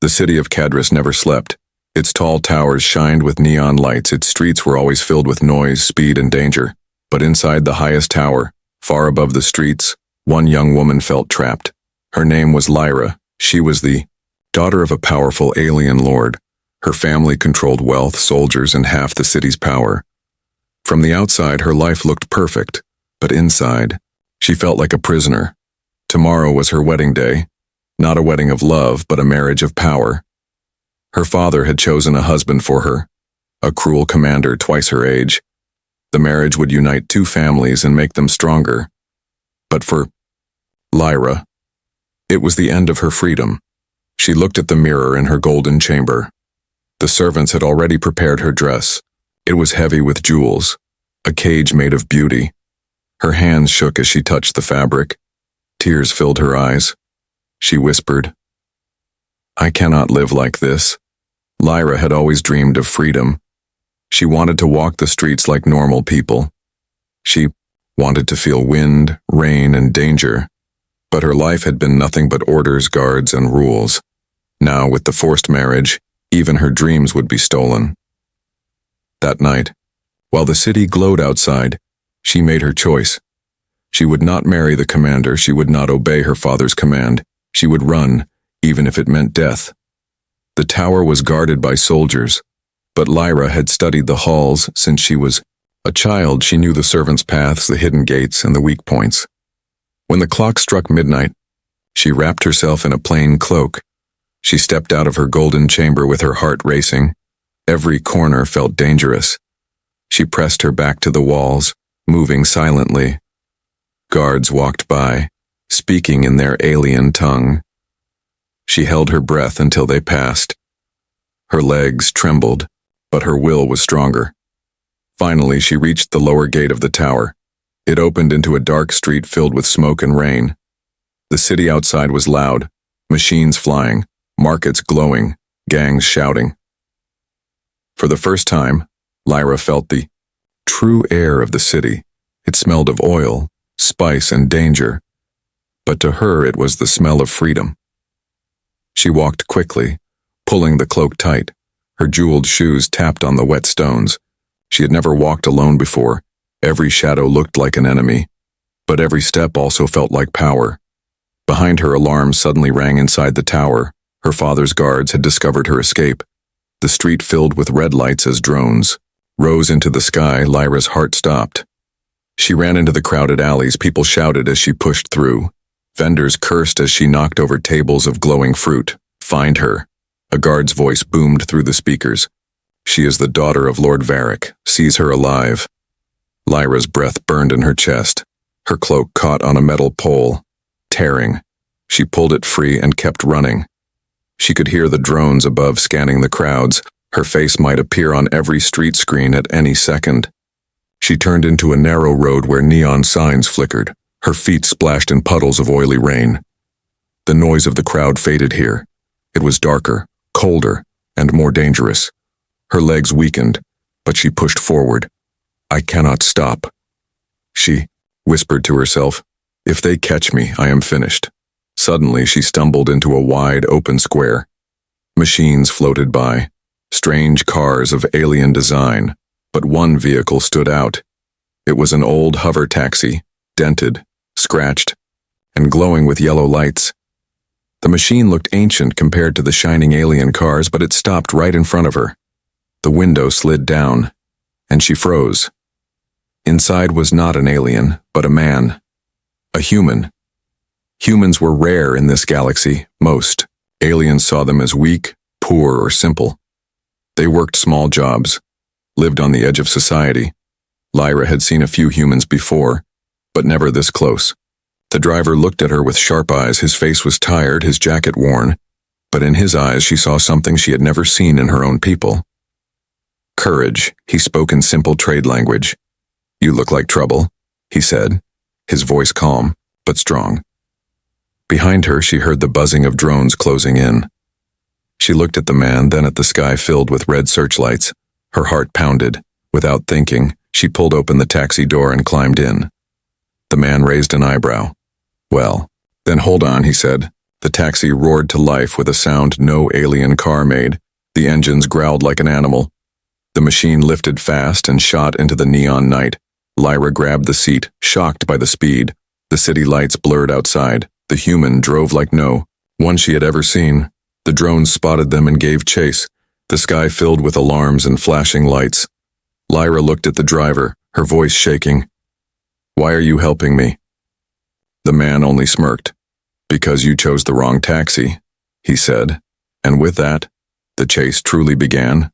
The city of Cadris never slept. Its tall towers shined with neon lights, its streets were always filled with noise, speed, and danger. But inside the highest tower, far above the streets, one young woman felt trapped. Her name was Lyra. She was the daughter of a powerful alien lord. Her family controlled wealth, soldiers, and half the city's power. From the outside, her life looked perfect, but inside, she felt like a prisoner. Tomorrow was her wedding day. Not a wedding of love, but a marriage of power. Her father had chosen a husband for her, a cruel commander twice her age. The marriage would unite two families and make them stronger. But for Lyra, it was the end of her freedom. She looked at the mirror in her golden chamber. The servants had already prepared her dress. It was heavy with jewels, a cage made of beauty. Her hands shook as she touched the fabric. Tears filled her eyes. She whispered, "I cannot live like this." Lyra had always dreamed of freedom. She wanted to walk the streets like normal people. She wanted to feel wind, rain, and danger. But her life had been nothing but orders, guards, and rules. Now, with the forced marriage, even her dreams would be stolen. That night, while the city glowed outside, she made her choice. She would not marry the commander, she would not obey her father's command. She would run, even if it meant death. The tower was guarded by soldiers, but Lyra had studied the halls since she was a child. She knew the servants' paths, the hidden gates, and the weak points. When the clock struck midnight, she wrapped herself in a plain cloak. She stepped out of her golden chamber with her heart racing. Every corner felt dangerous. She pressed her back to the walls, moving silently. Guards walked by, speaking in their alien tongue. She held her breath until they passed. Her legs trembled, but her will was stronger. Finally, she reached the lower gate of the tower. It opened into a dark street filled with smoke and rain. The city outside was loud, machines flying, markets glowing, gangs shouting. For the first time, Lyra felt the true air of the city. It smelled of oil, spice, and danger. But to her it was the smell of freedom. She walked quickly, pulling the cloak tight. Her jeweled shoes tapped on the wet stones. She had never walked alone before. Every shadow looked like an enemy, but every step also felt like power. Behind her, alarms suddenly rang inside the tower. Her father's guards had discovered her escape. The street filled with red lights as drones rose into the sky. Lyra's heart stopped. She ran into the crowded alleys. People shouted as she pushed through. Vendors cursed as she knocked over tables of glowing fruit. "Find her." A guard's voice boomed through the speakers. "She is the daughter of Lord Varric. Seize her alive." Lyra's breath burned in her chest. Her cloak caught on a metal pole, tearing. She pulled it free and kept running. She could hear the drones above scanning the crowds. Her face might appear on every street screen at any second. She turned into a narrow road where neon signs flickered. Her feet splashed in puddles of oily rain. The noise of the crowd faded here. It was darker, colder, and more dangerous. Her legs weakened, but she pushed forward. "I cannot stop," she whispered to herself. "If they catch me, I am finished." Suddenly, she stumbled into a wide, open square. Machines floated by, strange cars of alien design, but one vehicle stood out. It was an old hover taxi, dented, scratched, and glowing with yellow lights. The machine looked ancient compared to the shining alien cars, but it stopped right in front of her. The window slid down, and she froze. Inside was not an alien, but a man. A human. Humans were rare in this galaxy. Most aliens saw them as weak, poor, or simple. They worked small jobs, lived on the edge of society. Lyra had seen a few humans before, but never this close. The driver looked at her with sharp eyes. His face was tired, his jacket worn, but in his eyes she saw something she had never seen in her own people. Courage, he spoke in simple trade language. "You look like trouble," he said, his voice calm, but strong. Behind her, she heard the buzzing of drones closing in. She looked at the man, then at the sky filled with red searchlights. Her heart pounded. Without thinking, she pulled open the taxi door and climbed in. The man raised an eyebrow. "Well, then hold on," he said. The taxi roared to life with a sound no alien car made. The engines growled like an animal. The machine lifted fast and shot into the neon night. Lyra grabbed the seat, shocked by the speed. The city lights blurred outside. The human drove like no one she had ever seen. The drones spotted them and gave chase. The sky filled with alarms and flashing lights. Lyra looked at the driver, her voice shaking. "Why are you helping me?" The man only smirked. "Because you chose the wrong taxi," he said. And with that, the chase truly began.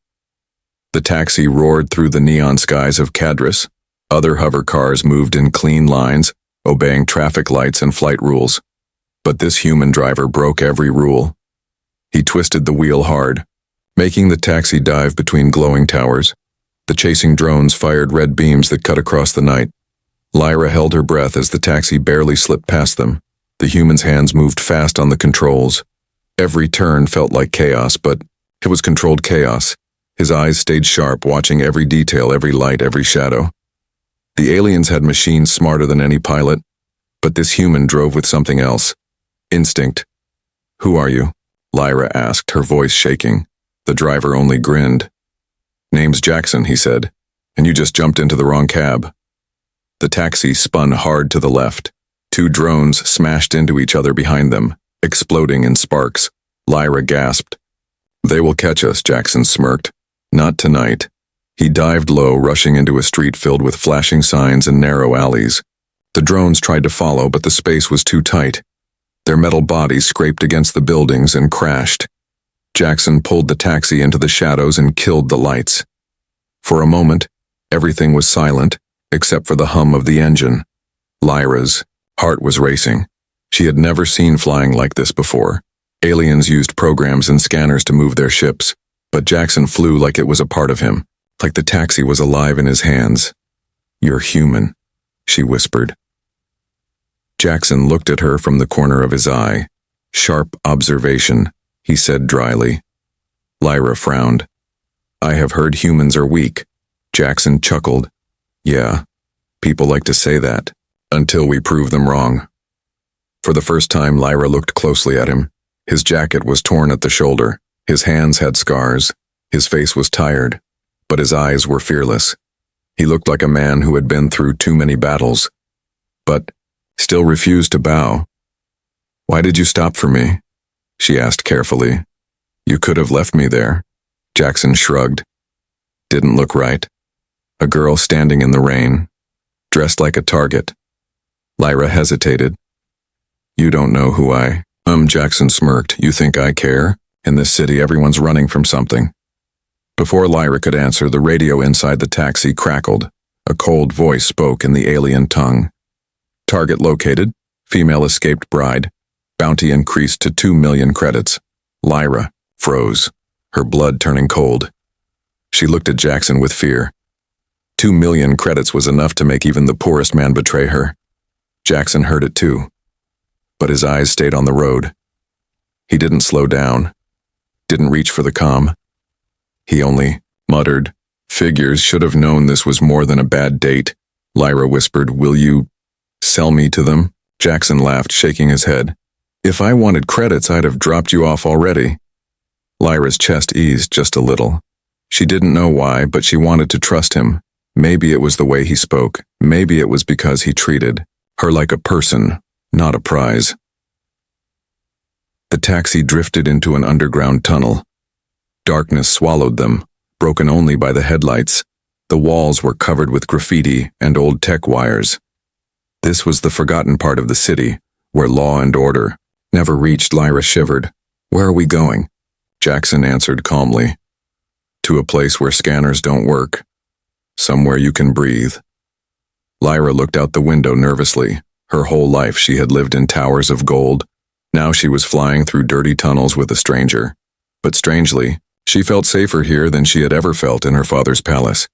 The taxi roared through the neon skies of Cadris. Other hover cars moved in clean lines, obeying traffic lights and flight rules. But this human driver broke every rule. He twisted the wheel hard, making the taxi dive between glowing towers. The chasing drones fired red beams that cut across the night. Lyra held her breath as the taxi barely slipped past them. The human's hands moved fast on the controls. Every turn felt like chaos, but it was controlled chaos. His eyes stayed sharp, watching every detail, every light, every shadow. The aliens had machines smarter than any pilot, but this human drove with something else. Instinct. "Who are you?" Lyra asked, her voice shaking. The driver only grinned. "Name's Jackson," he said, "and you just jumped into the wrong cab." The taxi spun hard to the left. Two drones smashed into each other behind them, exploding in sparks. Lyra gasped. "They will catch us," Jackson smirked. "Not tonight." He dived low, rushing into a street filled with flashing signs and narrow alleys. The drones tried to follow, but the space was too tight. Their metal bodies scraped against the buildings and crashed. Jackson pulled the taxi into the shadows and killed the lights. For a moment, everything was silent, except for the hum of the engine. Lyra's heart was racing. She had never seen flying like this before. Aliens used programs and scanners to move their ships, but Jackson flew like it was a part of him, like the taxi was alive in his hands. "You're human," she whispered. Jackson looked at her from the corner of his eye. "Sharp observation," he said dryly. Lyra frowned. "I have heard humans are weak." Jackson chuckled. "Yeah, people like to say that, until we prove them wrong." For the first time, Lyra looked closely at him. His jacket was torn at the shoulder. His hands had scars. His face was tired, but his eyes were fearless. He looked like a man who had been through too many battles, but still refused to bow. "Why did you stop for me?" she asked carefully. "You could have left me there." Jackson shrugged. "Didn't look right. A girl standing in the rain, dressed like a target." Lyra hesitated. "You don't know who I..." Jackson smirked. "You think I care? In this city, everyone's running from something." Before Lyra could answer, the radio inside the taxi crackled. A cold voice spoke in the alien tongue. "Target located. Female escaped bride. Bounty increased to 2 million credits." Lyra froze, her blood turning cold. She looked at Jackson with fear. 2 million credits was enough to make even the poorest man betray her. Jackson heard it too, but his eyes stayed on the road. He didn't slow down, didn't reach for the comm. He only muttered, "Figures should have known this was more than a bad date." Lyra whispered, "Will you sell me to them?" Jackson laughed, shaking his head. "If I wanted credits, I'd have dropped you off already." Lyra's chest eased just a little. She didn't know why, but she wanted to trust him. Maybe it was the way he spoke. Maybe it was because he treated her like a person, not a prize. The taxi drifted into an underground tunnel. Darkness swallowed them, broken only by the headlights. The walls were covered with graffiti and old tech wires. This was the forgotten part of the city, where law and order never reached. Lyra shivered. "Where are we going?" Jackson answered calmly. "To a place where scanners don't work. Somewhere you can breathe." Lyra looked out the window nervously. Her whole life she had lived in towers of gold. Now she was flying through dirty tunnels with a stranger. But strangely, she felt safer here than she had ever felt in her father's palace.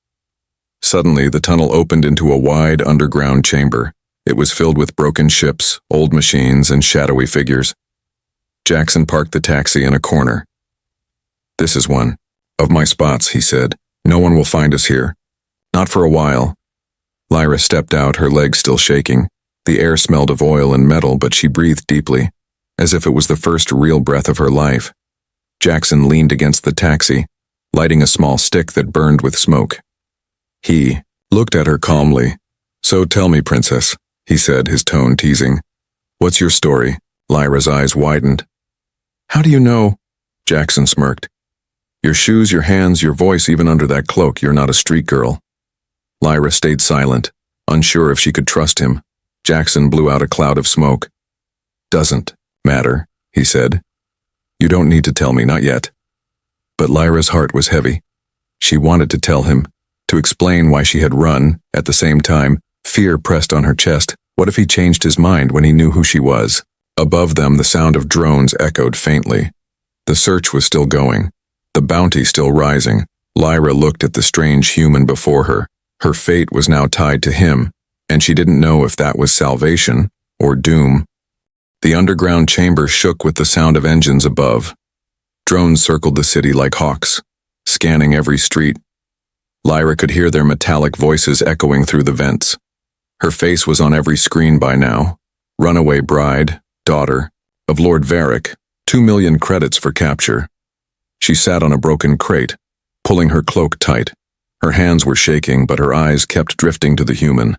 Suddenly, the tunnel opened into a wide underground chamber. It was filled with broken ships, old machines, and shadowy figures. Jackson parked the taxi in a corner. "This is one of my spots," he said. "No one will find us here. Not for a while." Lyra stepped out, her legs still shaking. The air smelled of oil and metal, but she breathed deeply. as if it was the first real breath of her life. Jackson leaned against the taxi, lighting a small stick that burned with smoke. He looked at her calmly. "So tell me, princess," he said, his tone teasing. "What's your story?" Lyra's eyes widened. "How do you know?" Jackson smirked. "Your shoes, your hands, your voice, even under that cloak, you're not a street girl." Lyra stayed silent, unsure if she could trust him. Jackson blew out a cloud of smoke. "Doesn't matter," he said. "You don't need to tell me, not yet." But Lyra's heart was heavy. She wanted to tell him, to explain why she had run. At the same time, fear pressed on her chest. What if he changed his mind when he knew who she was? Above them, the sound of drones echoed faintly. The search was still going, the bounty still rising. Lyra looked at the strange human before her. Her fate was now tied to him, and she didn't know if that was salvation or doom. The underground chamber shook with the sound of engines above. Drones circled the city like hawks, scanning every street. Lyra could hear their metallic voices echoing through the vents. Her face was on every screen by now. Runaway bride, daughter of Lord Varric, 2 million credits for capture. She sat on a broken crate, pulling her cloak tight. Her hands were shaking, but her eyes kept drifting to the human.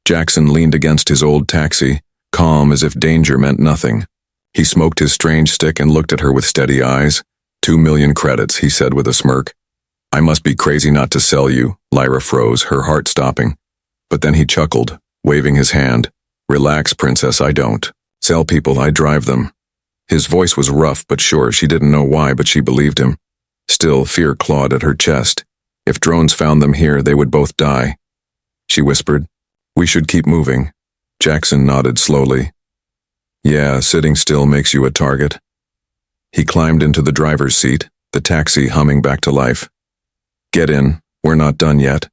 Jackson leaned against his old taxi, calm as if danger meant nothing. He smoked his strange stick and looked at her with steady eyes. 2 million credits, he said with a smirk. "I must be crazy not to sell you." Lyra froze, her heart stopping. But then he chuckled, waving his hand. "Relax, princess, I don't sell people, I drive them." His voice was rough but sure. She didn't know why, but she believed him. Still, fear clawed at her chest. If drones found them here, they would both die. She whispered, "We should keep moving." Jackson nodded slowly. "Yeah, sitting still makes you a target." He climbed into the driver's seat, the taxi humming back to life. "Get in, we're not done yet."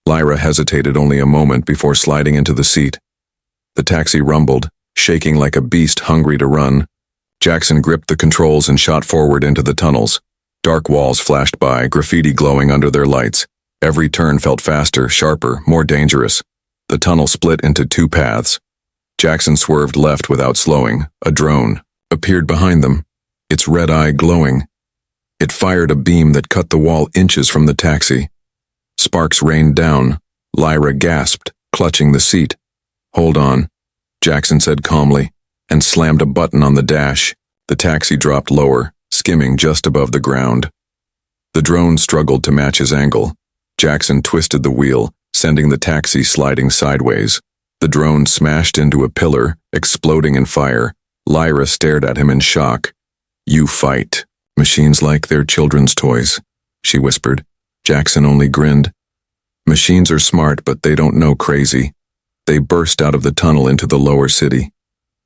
Lyra hesitated only a moment before sliding into the seat. The taxi rumbled, shaking like a beast hungry to run. Jackson gripped the controls and shot forward into the tunnels. Dark walls flashed by, graffiti glowing under their lights. Every turn felt faster, sharper, more dangerous. The tunnel split into 2 paths. Jackson swerved left without slowing. A drone appeared behind them, its red eye glowing. It fired a beam that cut the wall inches from the taxi. Sparks rained down. Lyra gasped, clutching the seat. "Hold on," Jackson said calmly, and slammed a button on the dash. The taxi dropped lower, skimming just above the ground. The drone struggled to match his angle. Jackson twisted the wheel, sending the taxi sliding sideways. The drone smashed into a pillar, exploding in fire. Lyra stared at him in shock. "You fight. Machines like they're children's toys," she whispered. Jackson only grinned. "Machines are smart, but they don't know crazy." They burst out of the tunnel into the lower city.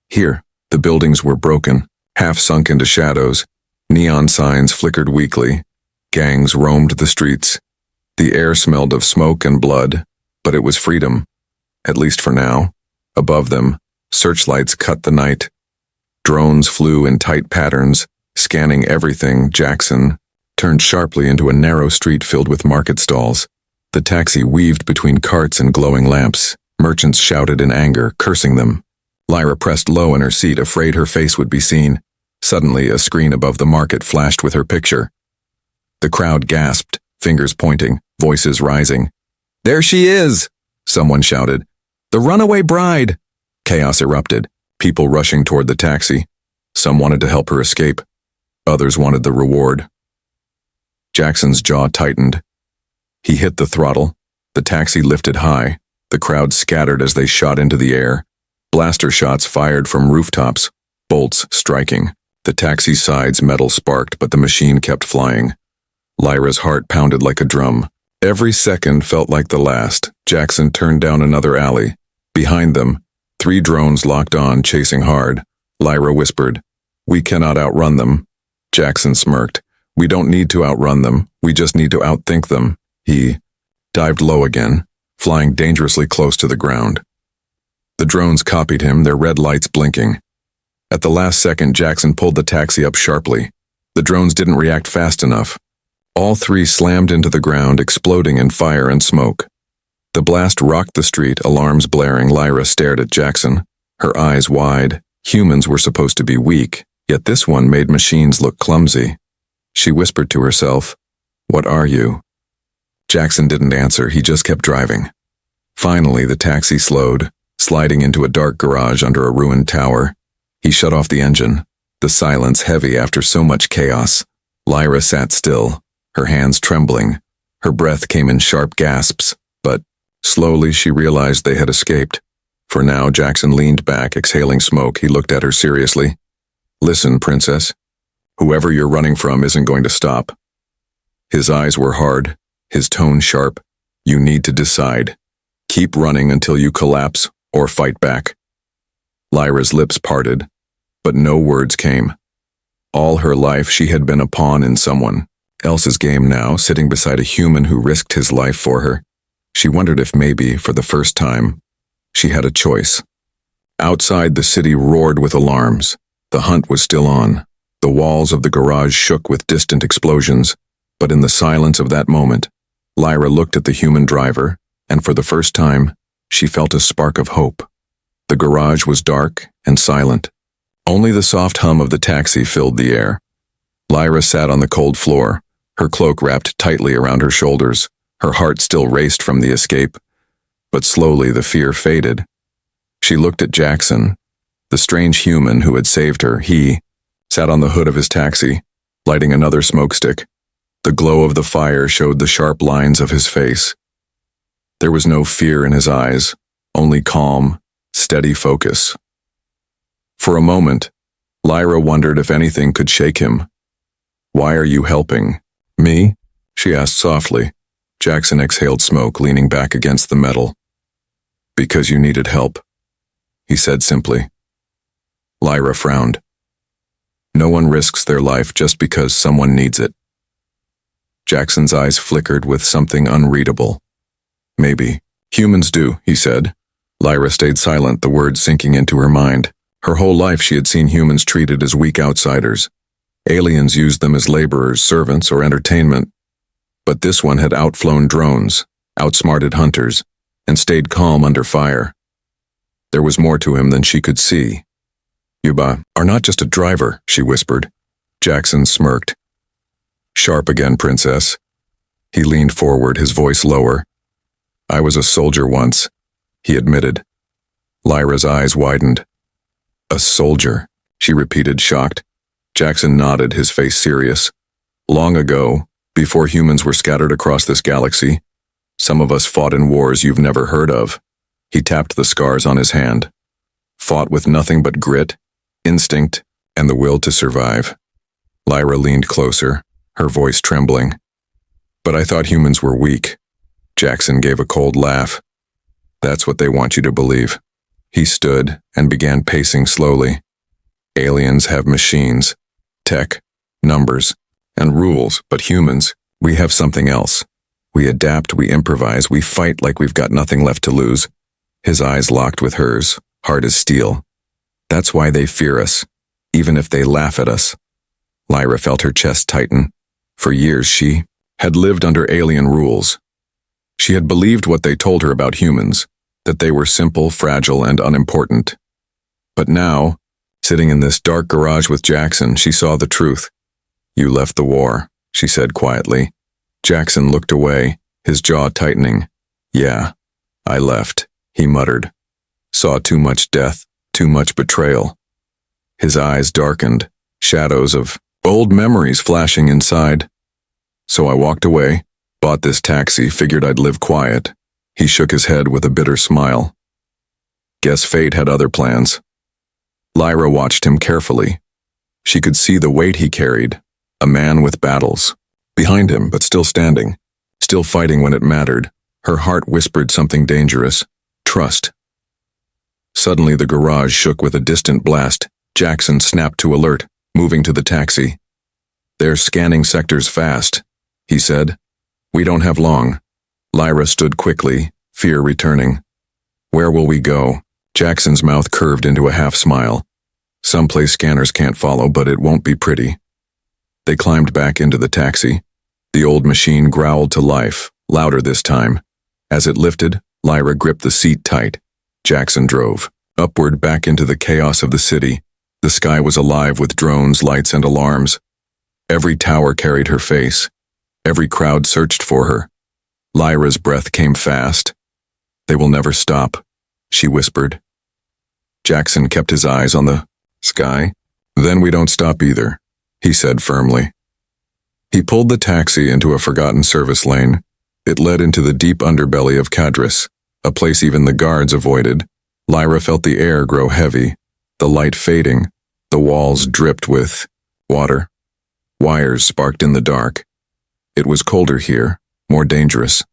Here, the buildings were broken, half sunk into shadows. Neon signs flickered weakly. Gangs roamed the streets. The air smelled of smoke and blood, but it was freedom, at least for now. Above them, searchlights cut the night. Drones flew in tight patterns, scanning everything. Jackson turned sharply into a narrow street filled with market stalls. The taxi weaved between carts and glowing lamps. Merchants shouted in anger, cursing them. Lyra pressed low in her seat, afraid her face would be seen. Suddenly, a screen above the market flashed with her picture. The crowd gasped, fingers pointing, voices rising. "There she is!" someone shouted. "The runaway bride!" Chaos erupted, people rushing toward the taxi. Some wanted to help her escape. Others wanted the reward. Jackson's jaw tightened. He hit the throttle. The taxi lifted high. The crowd scattered as they shot into the air. Blaster shots fired from rooftops, bolts striking. The taxi's sides metal sparked, but the machine kept flying. Lyra's heart pounded like a drum. Every second felt like the last. Jackson turned down another alley. Behind them, 3 drones locked on, chasing hard. Lyra whispered, "We cannot outrun them." Jackson smirked. "We don't need to outrun them. We just need to outthink them." He dived low again, flying dangerously close to the ground. The drones copied him, their red lights blinking. At the last second, Jackson pulled the taxi up sharply. The drones didn't react fast enough. All 3 slammed into the ground, exploding in fire and smoke. The blast rocked the street, alarms blaring. Lyra stared at Jackson, her eyes wide, Humans were supposed to be weak, yet this one made machines look clumsy. She whispered to herself, "What are you?" Jackson didn't answer, he just kept driving. Finally, the taxi slowed, sliding into a dark garage under a ruined tower. He shut off the engine, the silence heavy after so much chaos. Lyra sat still, her hands trembling. Her breath came in sharp gasps, but slowly she realized they had escaped. For now, Jackson leaned back, exhaling smoke. He looked at her seriously. "Listen, Princess. Whoever you're running from isn't going to stop." His eyes were hard, his tone sharp. "You need to decide. Keep running until you collapse, or fight back." Lyra's lips parted, but no words came. All her life she had been a pawn in someone else's game now, sitting beside a human who risked his life for her. She wondered if maybe, for the first time, she had a choice. Outside, the city roared with alarms. The hunt was still on. The walls of the garage shook with distant explosions, but in the silence of that moment, Lyra looked at the human driver, and for the first time, she felt a spark of hope. The garage was dark and silent. Only the soft hum of the taxi filled the air. Lyra sat on the cold floor, her cloak wrapped tightly around her shoulders. Her heart still raced from the escape, but slowly the fear faded. She looked at Jackson, the strange human who had saved her. He sat on the hood of his taxi, lighting another smoke stick. The glow of the fire showed the sharp lines of his face. There was no fear in his eyes, only calm, steady focus. For a moment, Lyra wondered if anything could shake him. "Why are you helping me?" she asked softly. Jackson exhaled smoke, leaning back against the metal. "Because you needed help," he said simply. Lyra frowned. No one risks their life just because someone needs it. Jackson's eyes flickered with something unreadable. "Maybe humans do," he said. Lyra stayed silent, the words sinking into her mind. Her whole life she had seen humans treated as weak outsiders. Aliens used them as laborers, servants, or entertainment. But this one had outflown drones, outsmarted hunters, and stayed calm under fire. There was more to him than she could see. "You are not just a driver," she whispered. Jackson smirked. "Sharp again, Princess." He leaned forward, his voice lower. "I was a soldier once," he admitted. Lyra's eyes widened. "A soldier," she repeated, shocked. Jackson nodded, his face serious. "Long ago, before humans were scattered across this galaxy, some of us fought in wars you've never heard of." He tapped the scars on his hand. "Fought with nothing but grit, instinct, and the will to survive." Lyra leaned closer, her voice trembling. "But I thought humans were weak." Jackson gave a cold laugh. "That's what they want you to believe." He stood and began pacing slowly. "Aliens have machines, tech, numbers, and rules, but humans, we have something else. We adapt, we improvise, we fight like we've got nothing left to lose." His eyes locked with hers, hard as steel. "That's why they fear us, even if they laugh at us." Lyra felt her chest tighten. For years she had lived under alien rules. She had believed what they told her about humans, that they were simple, fragile, and unimportant. But now, sitting in this dark garage with Jackson, she saw the truth. "You left the war," she said quietly. Jackson looked away, his jaw tightening. "Yeah, I left," he muttered. "Saw too much death, too much betrayal." His eyes darkened, shadows of old memories flashing inside. "So I walked away, bought this taxi, figured I'd live quiet." He shook his head with a bitter smile. "Guess fate had other plans." Lyra watched him carefully. She could see the weight he carried, a man with battles. Behind him, but still standing, still fighting when it mattered. Her heart whispered something dangerous. Trust. Suddenly the garage shook with a distant blast. Jackson snapped to alert, moving to the taxi. "They're scanning sectors fast," he said. "We don't have long." Lyra stood quickly, fear returning. "Where will we go?" Jackson's mouth curved into a half smile. "Someplace scanners can't follow, but it won't be pretty." They climbed back into the taxi. The old machine growled to life, louder this time. As it lifted, Lyra gripped the seat tight. Jackson drove. Upward back into the chaos of the city. The sky was alive with drones, lights, and alarms. Every tower carried her face. Every crowd searched for her. Lyra's breath came fast. "They will never stop," she whispered. Jackson kept his eyes on the sky. "Then we don't stop either," he said firmly. He pulled the taxi into a forgotten service lane. It led into the deep underbelly of Cadris, a place even the guards avoided. Lyra felt the air grow heavy, the light fading, the walls dripped with water. Wires sparked in the dark. It was colder here, more dangerous.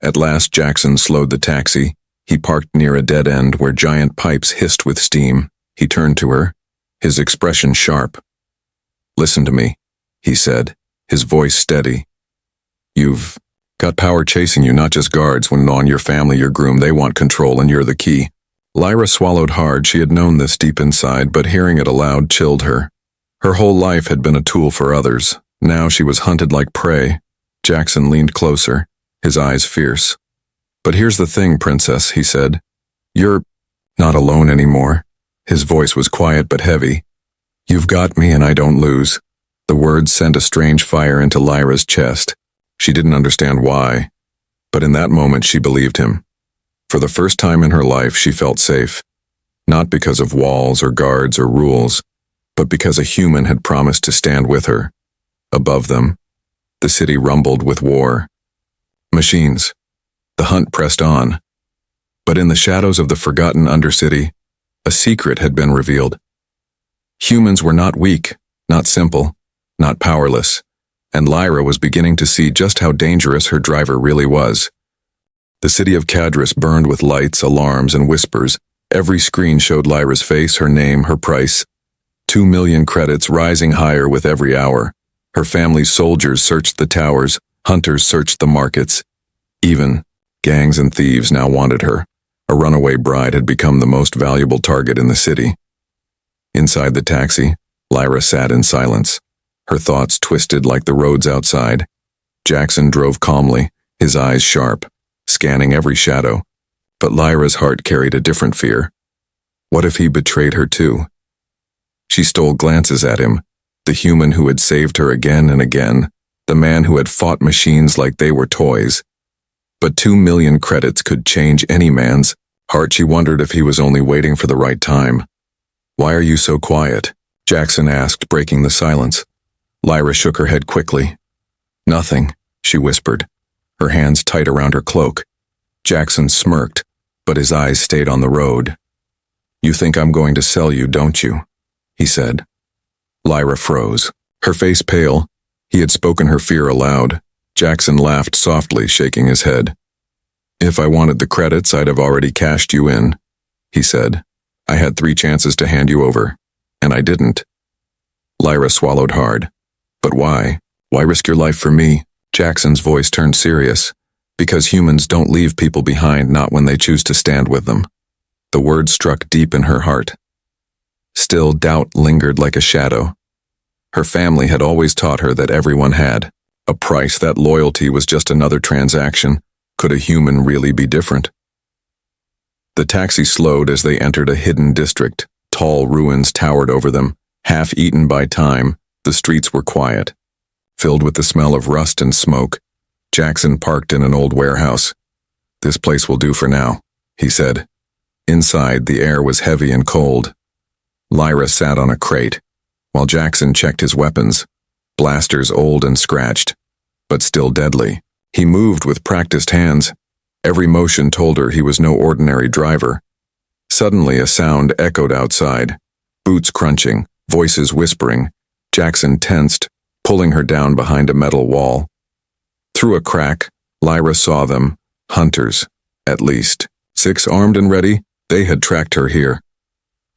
At last Jackson slowed the taxi. He parked near a dead end where giant pipes hissed with steam. He turned to her, his expression sharp. "Listen to me," he said, his voice steady. "You've got power chasing you, not just guards. When on your family, your groom, they want control and you're the key." Lyra swallowed hard. She had known this deep inside, but hearing it aloud chilled her. Her whole life had been a tool for others. Now she was hunted like prey. Jackson leaned closer, his eyes fierce. "But here's the thing, Princess," he said. "You're not alone anymore." His voice was quiet but heavy. "You've got me and I don't lose." The words sent a strange fire into Lyra's chest. She didn't understand why, but in that moment she believed him. For the first time in her life she felt safe, not because of walls or guards or rules, but because a human had promised to stand with her. Above them, the city rumbled with war. Machines. The hunt pressed on. But in the shadows of the forgotten Undercity, a secret had been revealed. Humans were not weak, not simple, not powerless, and Lyra was beginning to see just how dangerous her driver really was. The city of Cadris burned with lights, alarms, and whispers. Every screen showed Lyra's face, her name, her price. 2 million credits, rising higher with every hour. Her family's soldiers searched the towers, hunters searched the markets. Even gangs and thieves now wanted her. A runaway bride had become the most valuable target in the city. Inside the taxi, Lyra sat in silence. Her thoughts twisted like the roads outside. Jackson drove calmly, his eyes sharp, scanning every shadow. But Lyra's heart carried a different fear. What if he betrayed her too? She stole glances at him, the human who had saved her again and again, the man who had fought machines like they were toys. But 2 million credits could change any man's heart. She wondered if he was only waiting for the right time. "Why are you so quiet?" Jackson asked, breaking the silence. Lyra shook her head quickly. "Nothing," she whispered, her hands tight around her cloak. Jackson smirked, but his eyes stayed on the road. "You think I'm going to sell you, don't you?" he said. Lyra froze, her face pale. He had spoken her fear aloud. Jackson laughed softly, shaking his head. "If I wanted the credits, I'd have already cashed you in," he said. "I had 3 chances to hand you over, and I didn't." Lyra swallowed hard. "But why? Why risk your life for me?" Jackson's voice turned serious. "Because humans don't leave people behind, not when they choose to stand with them." The words struck deep in her heart. Still, doubt lingered like a shadow. Her family had always taught her that everyone had a price, that loyalty was just another transaction. Could a human really be different? The taxi slowed as they entered a hidden district. Tall ruins towered over them, half eaten by time. The streets were quiet, filled with the smell of rust and smoke. Jackson parked in an old warehouse. "This place will do for now," he said. Inside, the air was heavy and cold. Lyra sat on a crate, while Jackson checked his weapons, blasters old and scratched, but still deadly. He moved with practiced hands. Every motion told her he was no ordinary driver. Suddenly, a sound echoed outside, boots crunching, voices whispering. Jackson tensed, pulling her down behind a metal wall. Through a crack, Lyra saw them, hunters, at least. 6 armed and ready, they had tracked her here.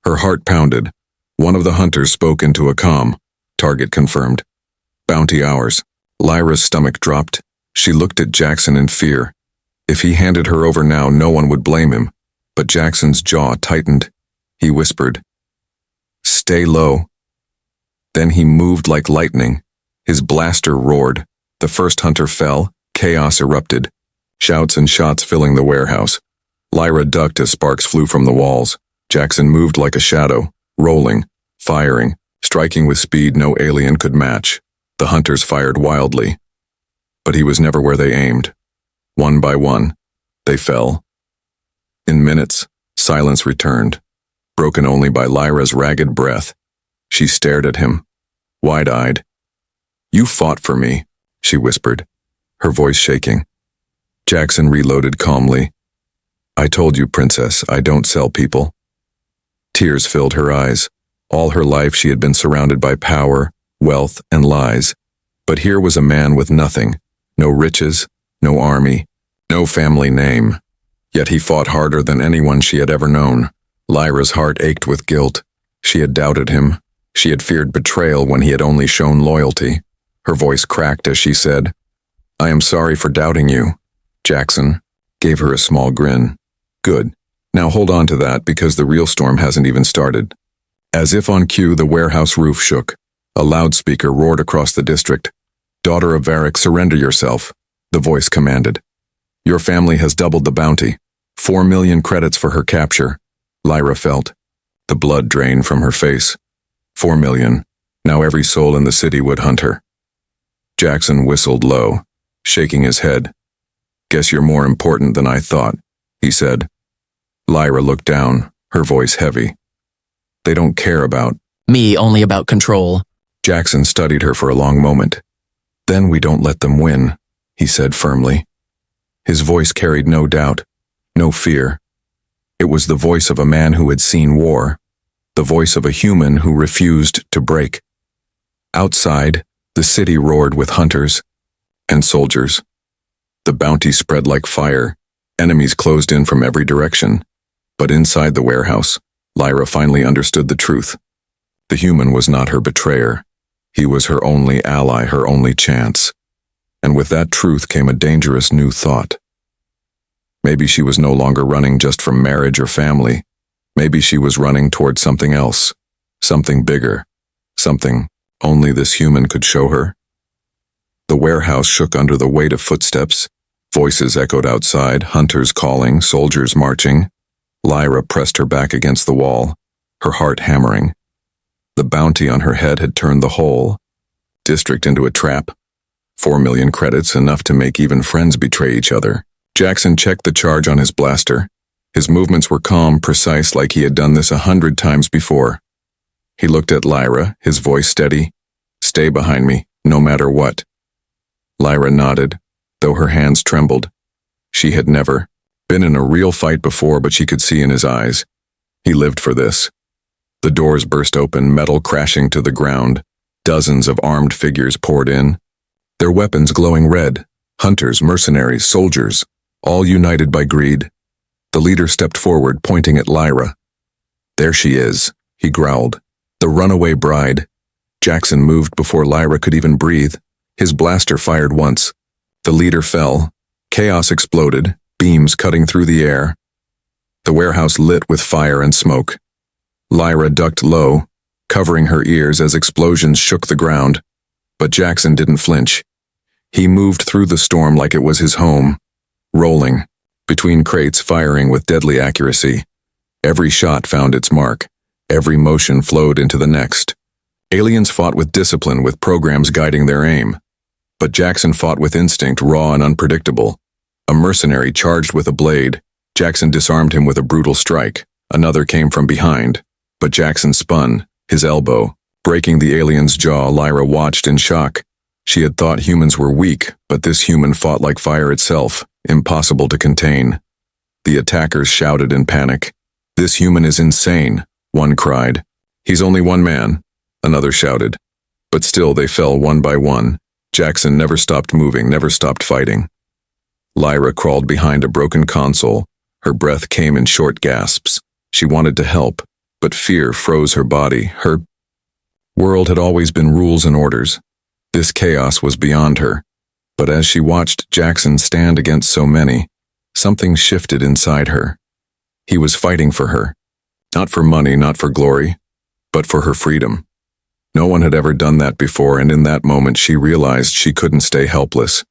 Her heart pounded. One of the hunters spoke into a comm. "Target confirmed. Bounty ours." Lyra's stomach dropped. She looked at Jackson in fear. If he handed her over now, no one would blame him. But Jackson's jaw tightened. He whispered, "Stay low." Then he moved like lightning. His blaster roared. The first hunter fell. Chaos erupted. Shouts and shots filling the warehouse. Lyra ducked as sparks flew from the walls. Jackson moved like a shadow, rolling, firing, striking with speed no alien could match. The hunters fired wildly. But he was never where they aimed. One by one, they fell. In minutes, silence returned, broken only by Lyra's ragged breath. She stared at him, wide-eyed. "You fought for me," she whispered, her voice shaking. Jackson reloaded calmly. "I told you, Princess, I don't sell people." Tears filled her eyes. All her life she had been surrounded by power, wealth, and lies. But here was a man with nothing, no riches, no army, no family name. Yet he fought harder than anyone she had ever known. Lyra's heart ached with guilt. She had doubted him. She had feared betrayal when he had only shown loyalty. Her voice cracked as she said, "I am sorry for doubting you." Jackson gave her a small grin. "Good. Now hold on to that because the real storm hasn't even started." As if on cue, the warehouse roof shook. A loudspeaker roared across the district. "Daughter of Varric, surrender yourself," the voice commanded. "Your family has doubled the bounty. 4 million credits for her capture." Lyra felt. The blood drained from her face. 4 million. Now every soul in the city would hunt her. Jackson whistled low, shaking his head. "Guess you're more important than I thought," he said. Lyra looked down, her voice heavy. "They don't care about me, only about control." Jackson studied her for a long moment. "Then we don't let them win," he said firmly. His voice carried no doubt, no fear. It was the voice of a man who had seen war, the voice of a human who refused to break. Outside, the city roared with hunters and soldiers. The bounty spread like fire. Enemies closed in from every direction. But inside the warehouse, Lyra finally understood the truth. The human was not her betrayer. He was her only ally, her only chance. And with that truth came a dangerous new thought. Maybe she was no longer running just from marriage or family. Maybe she was running toward something else, something bigger, something only this human could show her. The warehouse shook under the weight of footsteps. Voices echoed outside, hunters calling, soldiers marching. Lyra pressed her back against the wall, her heart hammering. The bounty on her head had turned the whole district into a trap. 4 million credits, enough to make even friends betray each other. Jackson checked the charge on his blaster. His movements were calm, precise, like he had done this 100 times before. He looked at Lyra, his voice steady. "Stay behind me, no matter what." Lyra nodded, though her hands trembled. She had never been in a real fight before, but she could see in his eyes. He lived for this. The doors burst open, metal crashing to the ground. Dozens of armed figures poured in, their weapons glowing red. Hunters, mercenaries, soldiers, all united by greed. The leader stepped forward, pointing at Lyra. "There she is," he growled. "The runaway bride." Jackson moved before Lyra could even breathe. His blaster fired once. The leader fell. Chaos exploded, beams cutting through the air. The warehouse lit with fire and smoke. Lyra ducked low, covering her ears as explosions shook the ground. But Jackson didn't flinch. He moved through the storm like it was his home, rolling, between crates firing with deadly accuracy. Every shot found its mark. Every motion flowed into the next. Aliens fought with discipline, with programs guiding their aim. But Jackson fought with instinct, raw and unpredictable. A mercenary charged with a blade. Jackson disarmed him with a brutal strike. Another came from behind. But Jackson spun, his elbow, breaking the alien's jaw. Lyra watched in shock. She had thought humans were weak, but this human fought like fire itself, impossible to contain. The attackers shouted in panic. "This human is insane," one cried. "He's only one man," another shouted. But still they fell one by one. Jackson never stopped moving, never stopped fighting. Lyra crawled behind a broken console. Her breath came in short gasps. She wanted to help, but fear froze her body. Her world had always been rules and orders. This chaos was beyond her. But as she watched Jackson stand against so many, something shifted inside her. He was fighting for her. Not for money, not for glory, but for her freedom. No one had ever done that before, and in that moment she realized she couldn't stay helpless.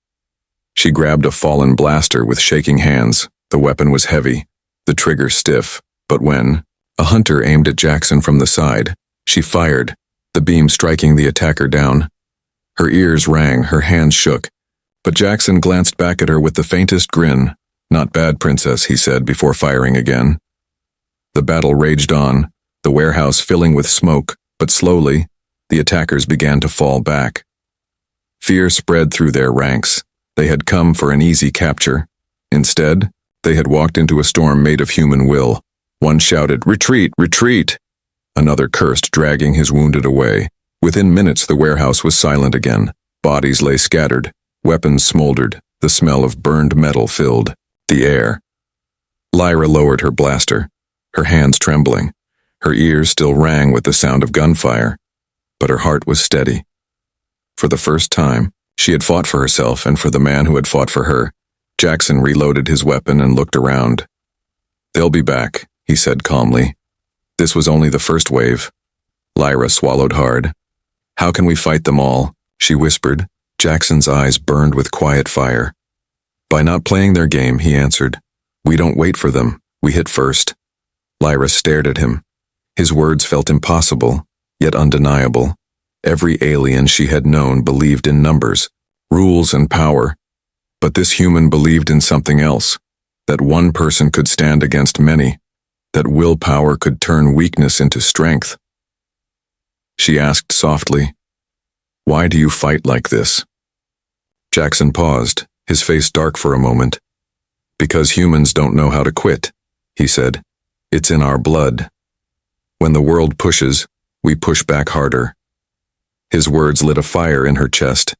She grabbed a fallen blaster with shaking hands. The weapon was heavy, the trigger stiff, but when A hunter aimed at Jackson from the side. She fired, the beam striking the attacker down. Her ears rang, her hands shook, but Jackson glanced back at her with the faintest grin. "Not bad, princess," he said before firing again. The battle raged on, the warehouse filling with smoke, but slowly, the attackers began to fall back. Fear spread through their ranks. They had come for an easy capture. Instead, they had walked into a storm made of human will. One shouted, "Retreat! Retreat!" Another cursed, dragging his wounded away. Within minutes, the warehouse was silent again. Bodies lay scattered, weapons smoldered, the smell of burned metal filled the air. Lyra lowered her blaster, her hands trembling. Her ears still rang with the sound of gunfire, but her heart was steady. For the first time, she had fought for herself and for the man who had fought for her. Jackson reloaded his weapon and looked around. "They'll be back," he said calmly. "This was only the first wave." Lyra swallowed hard. "How can we fight them all?" she whispered. Jackson's eyes burned with quiet fire. "By not playing their game," he answered. "We don't wait for them. We hit first." Lyra stared at him. His words felt impossible, yet undeniable. Every alien she had known believed in numbers, rules, and power. But this human believed in something else, that one person could stand against many, that willpower could turn weakness into strength. She asked softly, "Why do you fight like this?" Jackson paused, his face dark for a moment. "Because humans don't know how to quit," he said. "It's in our blood. When the world pushes, we push back harder." His words lit a fire in her chest.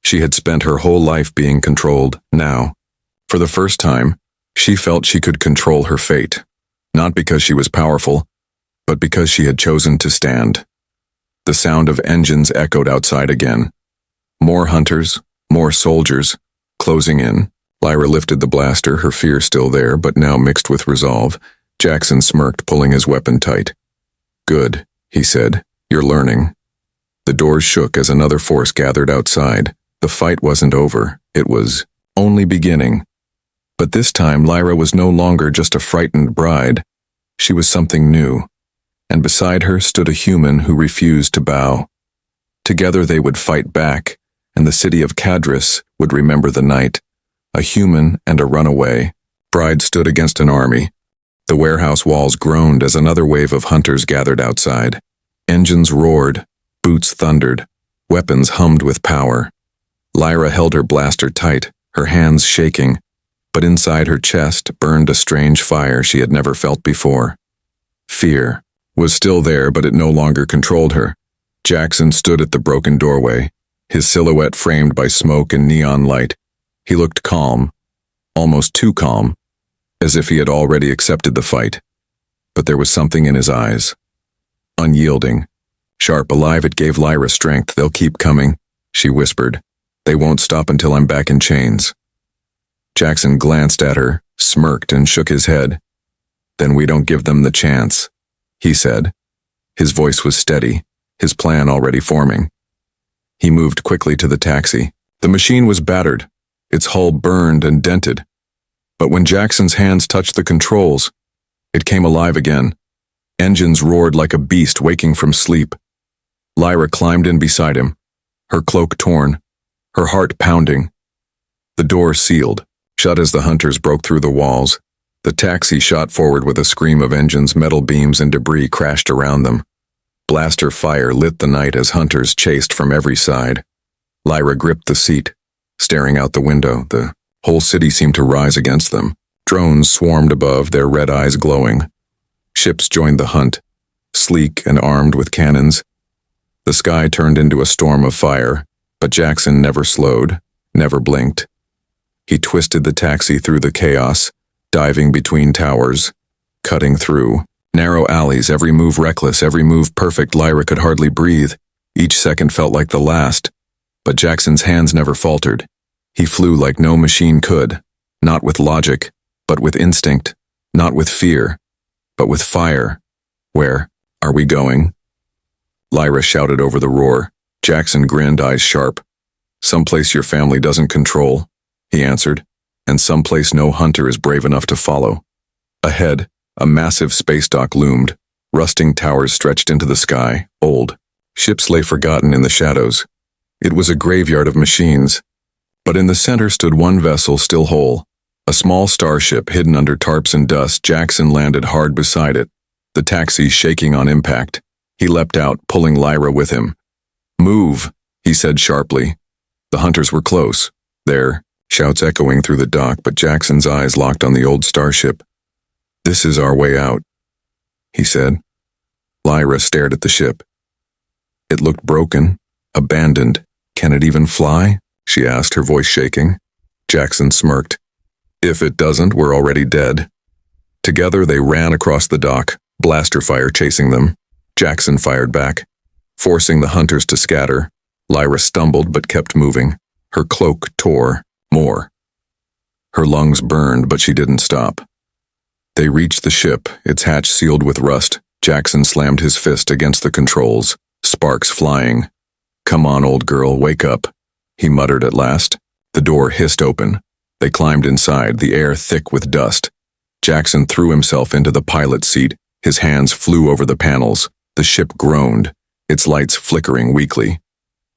She had spent her whole life being controlled. Now, for the first time, she felt she could control her fate, not because she was powerful, but because she had chosen to stand. The sound of engines echoed outside again. More hunters, more soldiers, closing in. Lyra lifted the blaster, her fear still there, but now mixed with resolve. Jackson smirked, pulling his weapon tight. "Good," he said. "You're learning." The doors shook as another force gathered outside. The fight wasn't over. It was only beginning. But this time, Lyra was no longer just a frightened bride. She was something new. And beside her stood a human who refused to bow. Together they would fight back, and the city of Cadris would remember the night. A human and a runaway. Bride stood against an army. The warehouse walls groaned as another wave of hunters gathered outside. Engines roared, boots thundered, weapons hummed with power. Lyra held her blaster tight, her hands shaking, but inside her chest burned a strange fire she had never felt before. Fear was still there, but it no longer controlled her. Jackson stood at the broken doorway, his silhouette framed by smoke and neon light. He looked calm, almost too calm, as if he had already accepted the fight. But there was something in his eyes. Unyielding, sharp, alive. It gave Lyra strength. "They'll keep coming," she whispered. "They won't stop until I'm back in chains." Jackson glanced at her, smirked, and shook his head. "Then we don't give them the chance," he said. His voice was steady, his plan already forming. He moved quickly to the taxi. The machine was battered, its hull burned and dented. But when Jackson's hands touched the controls, it came alive again. Engines roared like a beast waking from sleep. Lyra climbed in beside him, her cloak torn, her heart pounding. The door sealed, shut as the hunters broke through the walls. The taxi shot forward with a scream of engines, metal beams, and debris crashed around them. Blaster fire lit the night as hunters chased from every side. Lyra gripped the seat, staring out the window. The whole city seemed to rise against them. Drones swarmed above, their red eyes glowing. Ships joined the hunt, sleek and armed with cannons. The sky turned into a storm of fire, but Jackson never slowed, never blinked. He twisted the taxi through the chaos, diving between towers, cutting through narrow alleys, every move reckless, every move perfect. Lyra could hardly breathe. Each second felt like the last, but Jackson's hands never faltered. He flew like no machine could, not with logic, but with instinct, not with fear, but with fire. "Where are we going?" Lyra shouted over the roar. Jackson grinned, eyes sharp. "Someplace your family doesn't control," he answered, "and someplace no hunter is brave enough to follow." Ahead, a massive space dock loomed, Rusting towers stretched into the sky, old. Ships lay forgotten in the shadows. It was a graveyard of machines. But in the center stood one vessel still whole. A small starship hidden under tarps and dust. Jackson landed hard beside it, the taxi shaking on impact. He leapt out, pulling Lyra with him. "Move," he said sharply. The hunters were close. There, shouts echoing through the dock, but Jackson's eyes locked on the old starship. "This is our way out," he said. Lyra stared at the ship. It looked broken, abandoned. "Can it even fly?" she asked, her voice shaking. Jackson smirked. "If it doesn't, we're already dead." Together they ran across the dock, blaster fire chasing them. Jackson fired back, forcing the hunters to scatter. Lyra stumbled but kept moving. Her cloak tore more. Her lungs burned, but she didn't stop. They reached the ship, its hatch sealed with rust. Jackson slammed his fist against the controls, sparks flying. "Come on, old girl, wake up," he muttered at last. The door hissed open. They climbed inside, the air thick with dust. Jackson threw himself into the pilot's seat. His hands flew over the panels. The ship groaned, its lights flickering weakly.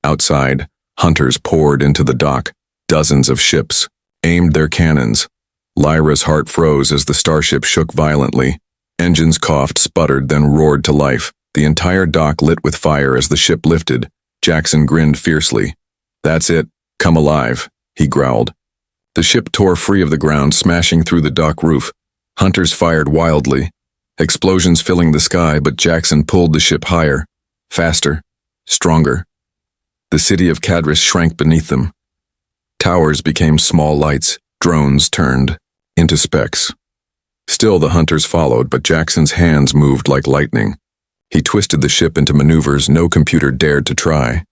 Outside, hunters poured into the dock. Dozens of ships aimed their cannons. Lyra's heart froze as the starship shook violently. Engines coughed, sputtered, then roared to life. The entire dock lit with fire as the ship lifted. Jackson grinned fiercely. "That's it. Come alive," he growled. The ship tore free of the ground, smashing through the dock roof. Hunters fired wildly, explosions filling the sky, but Jackson pulled the ship higher, faster, stronger. The city of Cadris shrank beneath them. Towers became small lights, drones turned into specks. Still the hunters followed, but Jackson's hands moved like lightning. He twisted the ship into maneuvers no computer dared to try.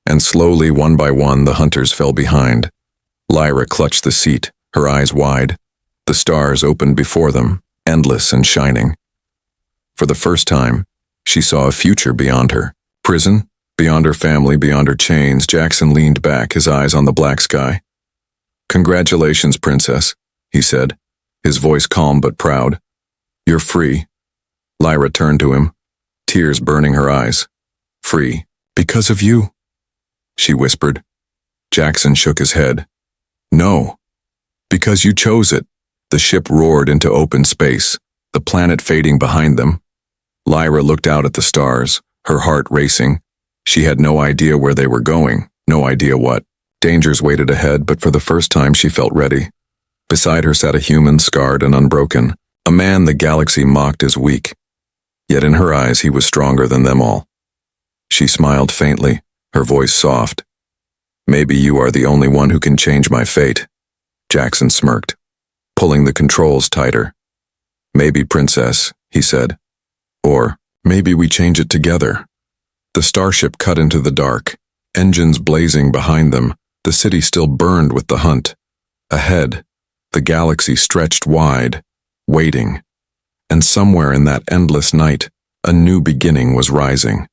And slowly, one by one, the hunters fell behind. Lyra clutched the seat, her eyes wide. The stars opened before them, endless and shining. For the first time, she saw a future beyond her. Prison, beyond her family, beyond her chains. Jackson leaned back, his eyes on the black sky. "Congratulations, princess," he said, his voice calm but proud. "You're free." Lyra turned to him, tears burning her eyes. "Free. Because of you," she whispered. Jackson shook his head. "No. Because you chose it." The ship roared into open space, the planet fading behind them. Lyra looked out at the stars, her heart racing. She had no idea where they were going, no idea what. Dangers waited ahead, but for the first time she felt ready. Beside her sat a human, scarred and unbroken, a man the galaxy mocked as weak. Yet in her eyes he was stronger than them all. She smiled faintly, her voice soft. "Maybe you are the only one who can change my fate." Jackson smirked, pulling the controls tighter. "Maybe, princess," he said. "Or maybe we change it together." The starship cut into the dark, engines blazing behind them. The city still burned with the hunt. Ahead, the galaxy stretched wide, waiting. And somewhere in that endless night, a new beginning was rising.